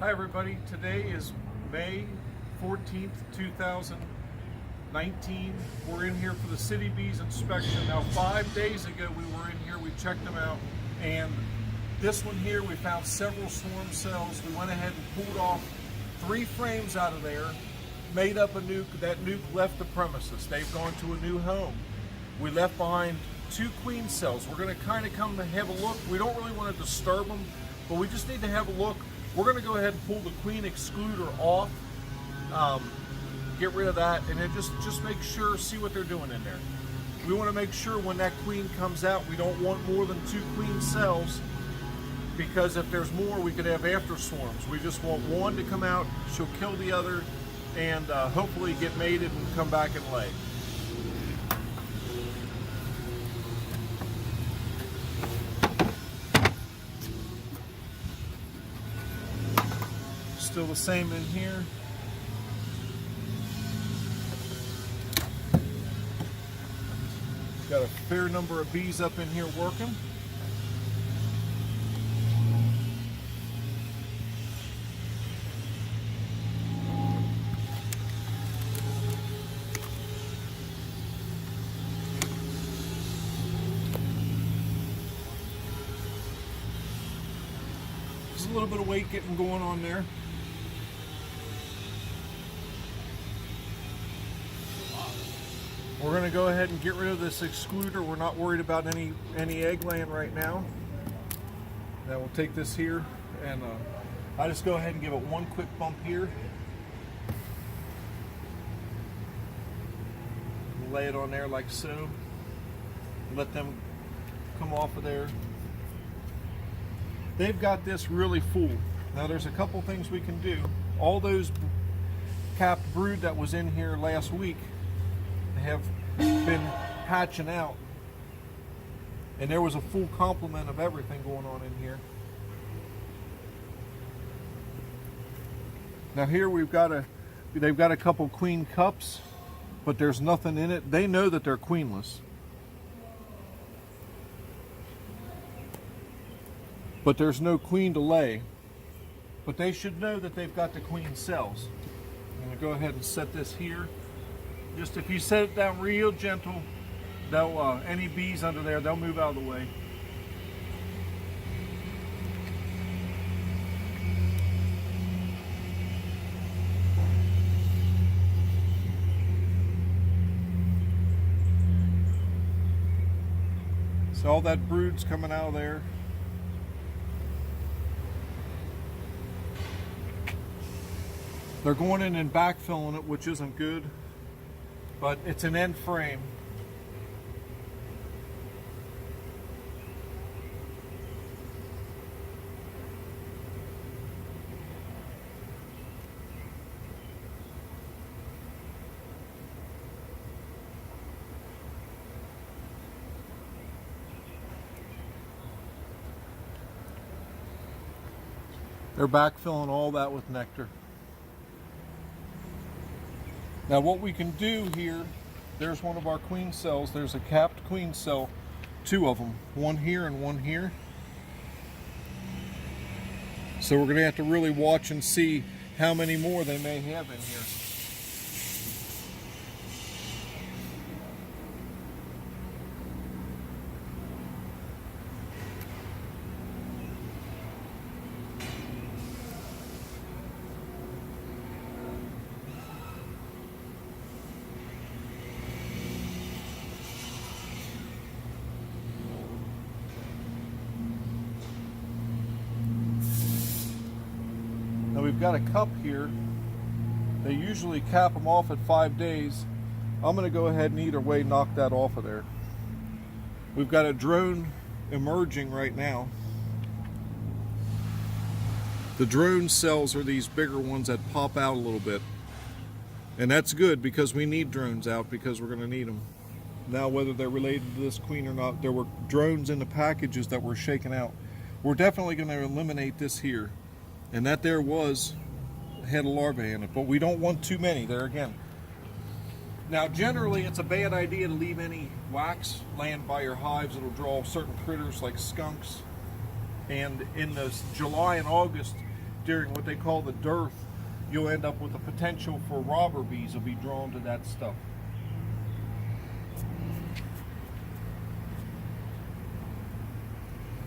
Hi everybody, today is May 14th, 2019. We're in here for the City Bees inspection. Now 5 days ago we were in here, we checked them out, and this one here we found several swarm cells. We went ahead and pulled off 3 frames out of there, made up a nuke. That nuke left the premises. They've gone to a new home. We left behind 2 queen cells. We're going to kind of come and have a look. We don't really want to disturb them, but we just need to have a look. We're going to go ahead and pull the queen excluder off, get rid of that, and then just make sure, see what they're doing in there. We want to make sure when that queen comes out, we don't want more than 2 queen cells, because if there's more, we could have after swarms. We just want one to come out, she'll kill the other, and hopefully get mated and come back and lay. Still the same in here. Got a fair number of bees up in here working. There's a little bit of weight getting going on there. We're going to go ahead and get rid of this excluder. We're not worried about any egg laying right now. Now we'll take this here, and I just go ahead and give it one quick bump here. Lay it on there like so. Let them come off of there. They've got this really full. Now there's a couple things we can do. All those capped brood that was in here last week have been hatching out, and there was a full complement of everything going on in here. Now here they've got a couple queen cups, but there's nothing in it. They know that they're queenless, but there's no queen to lay, but they should know that they've got the queen cells. I'm going to go ahead and set this here. Just if you set it down real gentle, they'll any bees under there, they'll move out of the way. So all that brood's coming out of there. They're going in and backfilling it, which isn't good. But it's an end frame. They're backfilling all that with nectar. Now what we can do here, there's one of our queen cells. There's a capped queen cell, 2 of them, one here and one here. So we're going to have to really watch and see how many more they may have in here. Now we've got a cup here. They usually cap them off at 5 days. I'm going to go ahead and either way knock that off of there. We've got a drone emerging right now. The drone cells are these bigger ones that pop out a little bit. And that's good because we need drones out because we're going to need them. Now whether they're related to this queen or not, there were drones in the packages that were shaken out. We're definitely going to eliminate this here. And that there had a larvae in it, but we don't want too many there again. Now generally it's a bad idea to leave any wax laying by your hives. It'll draw certain critters like skunks. And in the July and August, during what they call the dearth, you'll end up with the potential for robber bees will be drawn to that stuff.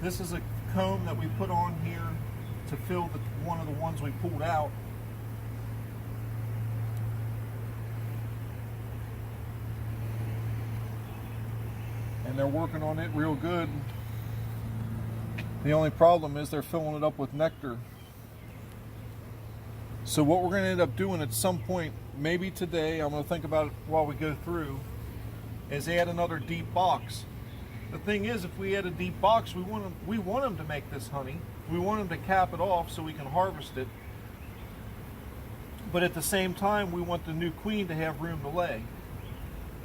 This is a comb that we put on here to fill one of the ones we pulled out. And they're working on it real good. The only problem is they're filling it up with nectar. So what we're going to end up doing at some point, maybe today, I'm going to think about it while we go through, is add another deep box. The thing is, if we add a deep box, we want them to make this honey. We want them to cap it off so we can harvest it. But at the same time, we want the new queen to have room to lay.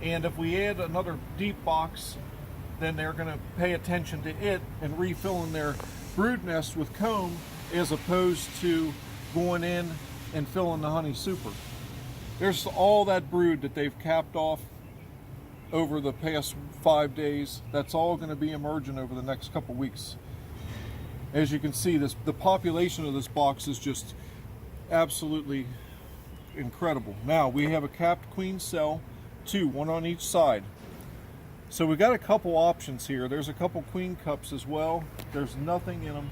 And if we add another deep box, then they're going to pay attention to it and refilling their brood nest with comb, as opposed to going in and filling the honey super. There's all that brood that they've capped off over the past 5 days. That's all going to be emerging over the next couple weeks. As you can see, the population of this box is just absolutely incredible. Now we have a capped queen cell, one on each side. So we got a couple options here. There's a couple queen cups as well. There's nothing in them.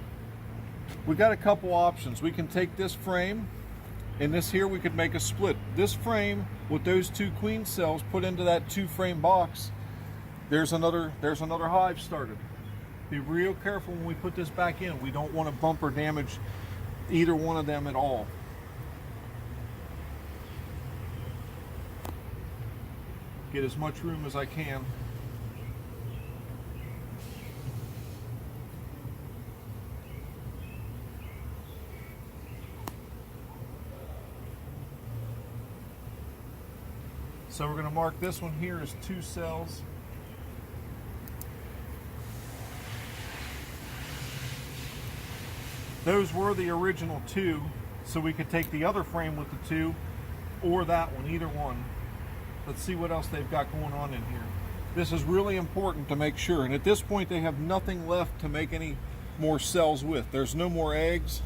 We got a couple options. We can take this frame, and this here we could make a split. This frame with those 2 queen cells put into that 2-frame box. There's another hive started. Be real careful when we put this back in. We don't want to bump or damage either one of them at all. Get as much room as I can. So we're going to mark this one here as 2 cells. Those were the original 2, so we could take the other frame with the 2 or that one, either one. Let's see what else they've got going on in here. This is really important to make sure, and at this point they have nothing left to make any more cells with. There's no more eggs,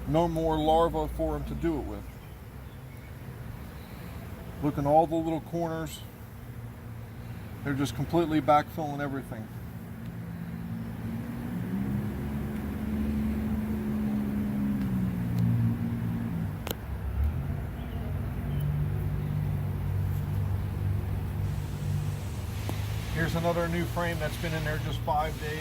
no more larvae for them to do it with. Look in all the little corners. They're just completely backfilling everything. Here's another new frame that's been in there just 5 days.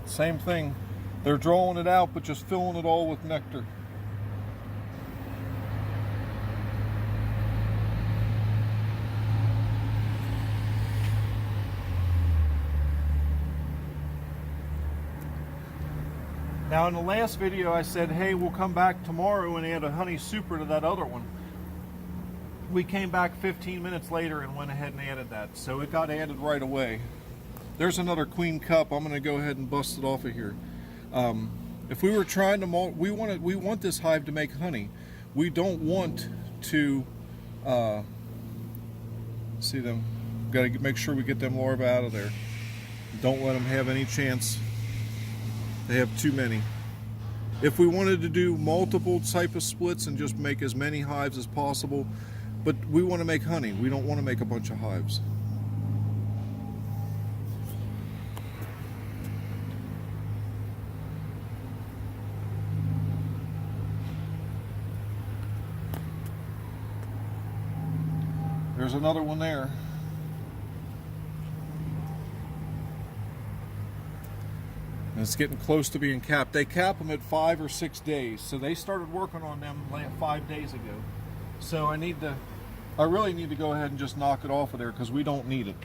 Same thing. They're drawing it out, but just filling it all with nectar. Now in the last video I said, hey, we'll come back tomorrow and add a honey super to that other one. We came back 15 minutes later and went ahead and added that. So it got added right away. There's another queen cup. I'm going to go ahead and bust it off of here. If we were trying to we want this hive to make honey. We don't want to see them. Got to make sure we get them larvae out of there. Don't let them have any chance. They have too many. If we wanted to do multiple type of splits and just make as many hives as possible, but we want to make honey. We don't want to make a bunch of hives. There's another one there. And it's getting close to being capped. They cap them at 5 or 6 days, so they started working on them 5 days ago. So I really need to go ahead and just knock it off of there because we don't need it.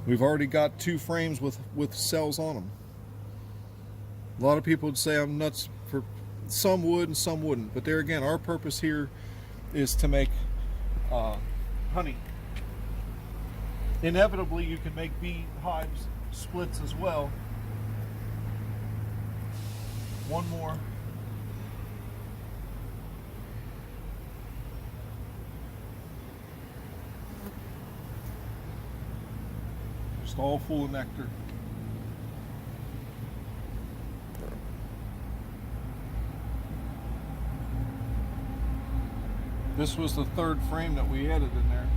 We've already got 2 frames with cells on them. A lot of people would say I'm nuts. For some would and some wouldn't, but there again, our purpose here is to make honey. Inevitably, you can make bee hives splits as well. One more. Just all full of nectar. This was the third frame that we added in there.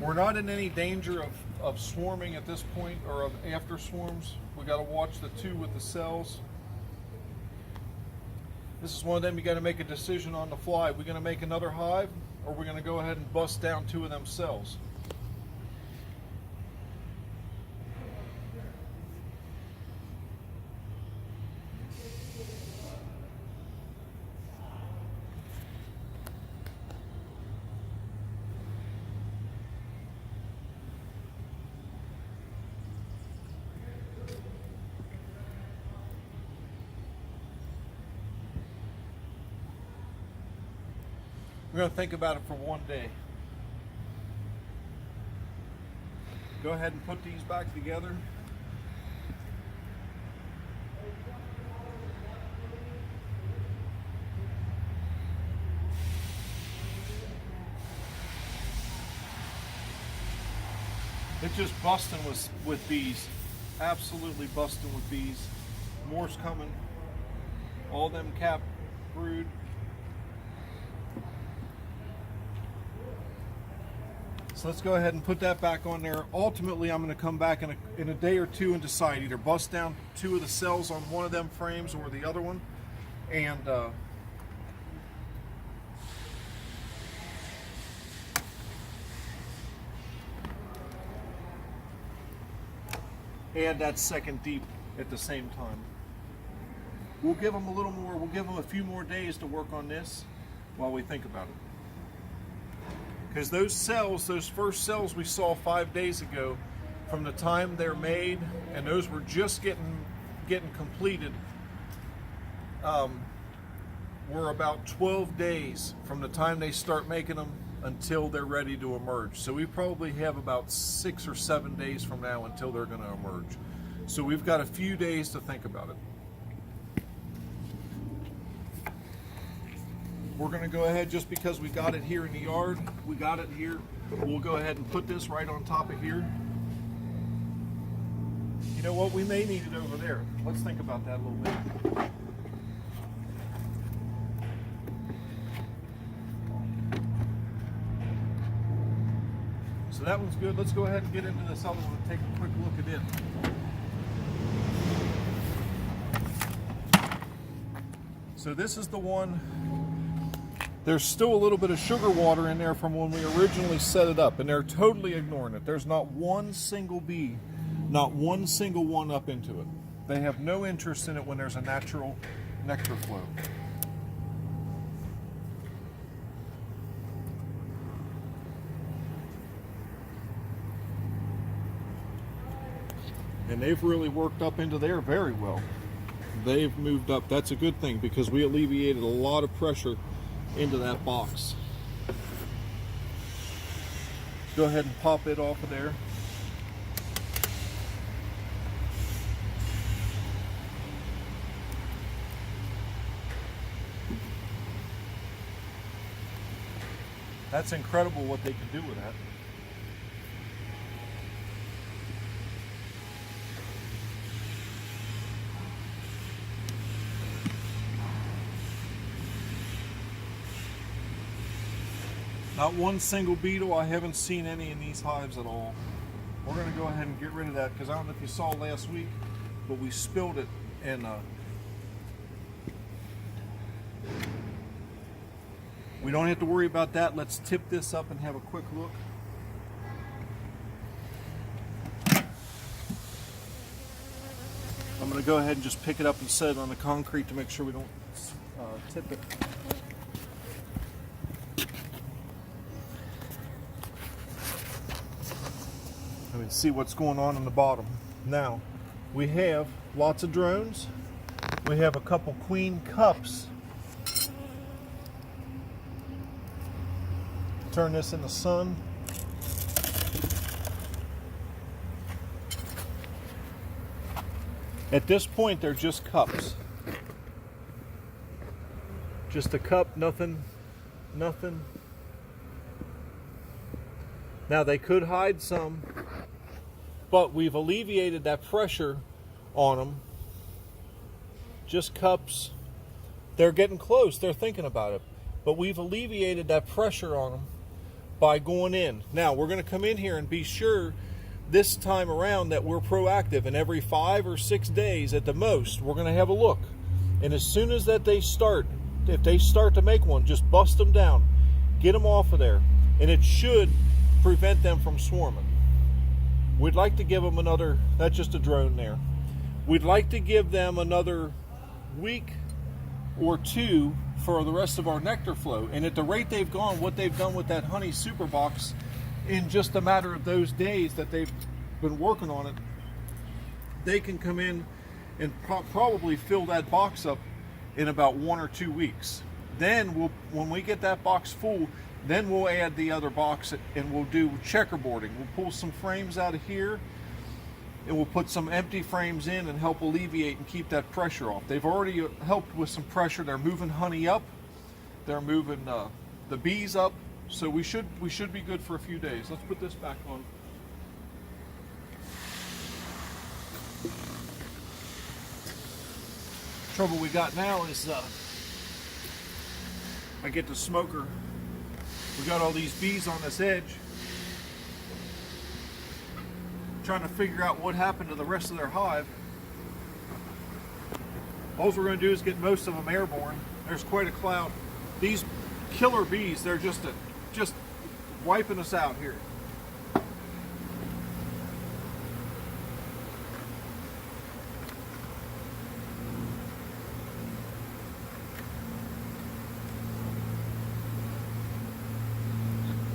We're not in any danger of swarming at this point, or of after swarms. We got to watch the two with the cells. This is one of them you got to make a decision on the fly. We're going to make another hive, or we're going to go ahead and bust down two of them cells. We're going to think about it for one day. Go ahead and put these back together. It's just busting with bees. Absolutely busting with bees. More's coming. All them cap brood. So let's go ahead and put that back on there. Ultimately, I'm going to come back in a day or two and decide, either bust down two of the cells on one of them frames or the other one, and add that second deep at the same time. We'll give them a little more, we'll give them a few more days to work on this while we think about it. Because those cells, those first cells we saw 5 days ago, from the time they're made, and those were just getting completed, were about 12 days from the time they start making them until they're ready to emerge. So we probably have about 6 or 7 days from now until they're going to emerge. So we've got a few days to think about it. We're going to go ahead, just because we got it here in the yard, we got it here, we'll go ahead and put this right on top of here. You know what, we may need it over there. Let's think about that a little bit. So that one's good. Let's go ahead and get into this other one and take a quick look at it. So this is the one. There's still a little bit of sugar water in there from when we originally set it up, and they're totally ignoring it. There's not one single bee, not one single one up into it. They have no interest in it when there's a natural nectar flow. And they've really worked up into there very well. They've moved up. That's a good thing, because we alleviated a lot of pressure into that box. Go ahead and pop it off of there. That's incredible what they can do with that. Not one single beetle. I haven't seen any in these hives at all. We're going to go ahead and get rid of that, because I don't know if you saw last week, but we spilled it, and we don't have to worry about that. Let's tip this up and have a quick look. I'm going to go ahead and just pick it up and set it on the concrete to make sure we don't tip it. Let me see what's going on in the bottom. Now, we have lots of drones. We have a couple queen cups. Turn this in the sun. At this point, they're just cups. Just a cup, nothing. Now they could hide some, but we've alleviated that pressure on them. Just cups. They're getting close. They're thinking about it. But we've alleviated that pressure on them by going in. Now we're going to come in here and be sure this time around that we're proactive, and every 5 or 6 days at the most, we're going to have a look. And as soon as that they start, if they start to make one, just bust them down. Get them off of there. And it should prevent them from swarming. We'd like to give them another, that's just a drone there. We'd like to give them another week or 2 for the rest of our nectar flow. And at the rate they've gone, what they've done with that honey super box, in just a matter of those days that they've been working on it, they can come in and probably fill that box up in about 1 or 2 weeks. Then when we get that box full, then we'll add the other box and we'll do checkerboarding. We'll pull some frames out of here and we'll put some empty frames in and help alleviate and keep that pressure off. They've already helped with some pressure. They're moving honey up. They're moving the bees up. So we should be good for a few days. Let's put this back on. Trouble we got now is I get the smoker. We got all these bees on this edge. Trying to figure out what happened to the rest of their hive. All we're going to do is get most of them airborne. There's quite a cloud. These killer bees, they're just wiping us out here.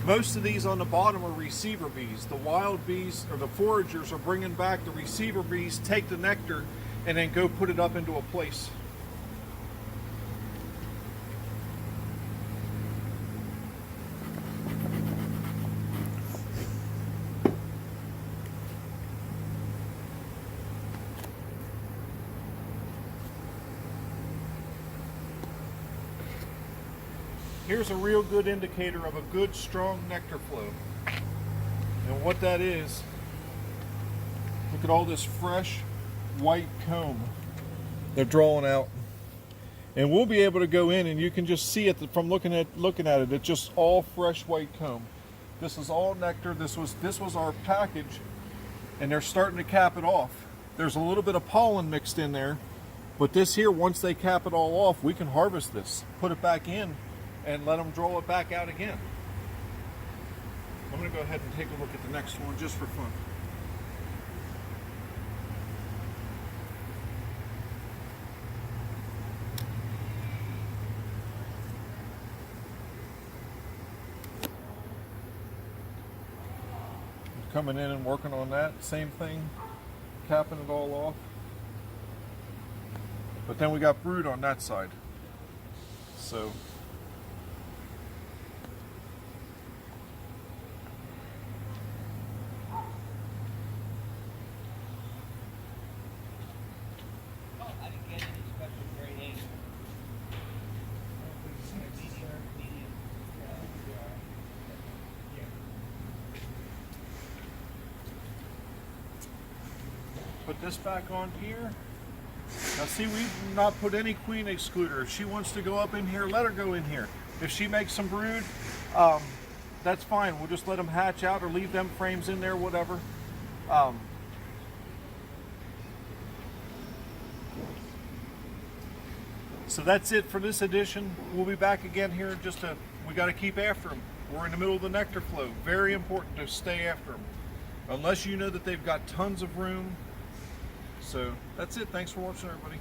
Most of these on the bottom are receiver bees. The wild bees, or the foragers, are bringing back the receiver bees, take the nectar, and then go put it up into a place. Here's a real good indicator of a good, strong nectar flow. And what that is, look at all this fresh white comb they're drawing out. And we'll be able to go in and you can just see it from looking at it. It's just all fresh white comb. This is all nectar. This was our package, and they're starting to cap it off. There's a little bit of pollen mixed in there, but this here, once they cap it all off, we can harvest this, put it back in, and let them draw it back out again. I'm going to go ahead and take a look at the next one just for fun. Coming in and working on that, same thing, capping it all off. But then we got brood on that side. So put this back on here. Now see, we've not put any queen excluder. If she wants to go up in here, let her go in here. If she makes some brood, that's fine. We'll just let them hatch out or leave them frames in there, whatever. So that's it for this edition. We'll be back again here in just we got to keep after them. We're in the middle of the nectar flow. Very important to stay after them. Unless you know that they've got tons of room. So that's it. Thanks for watching, everybody.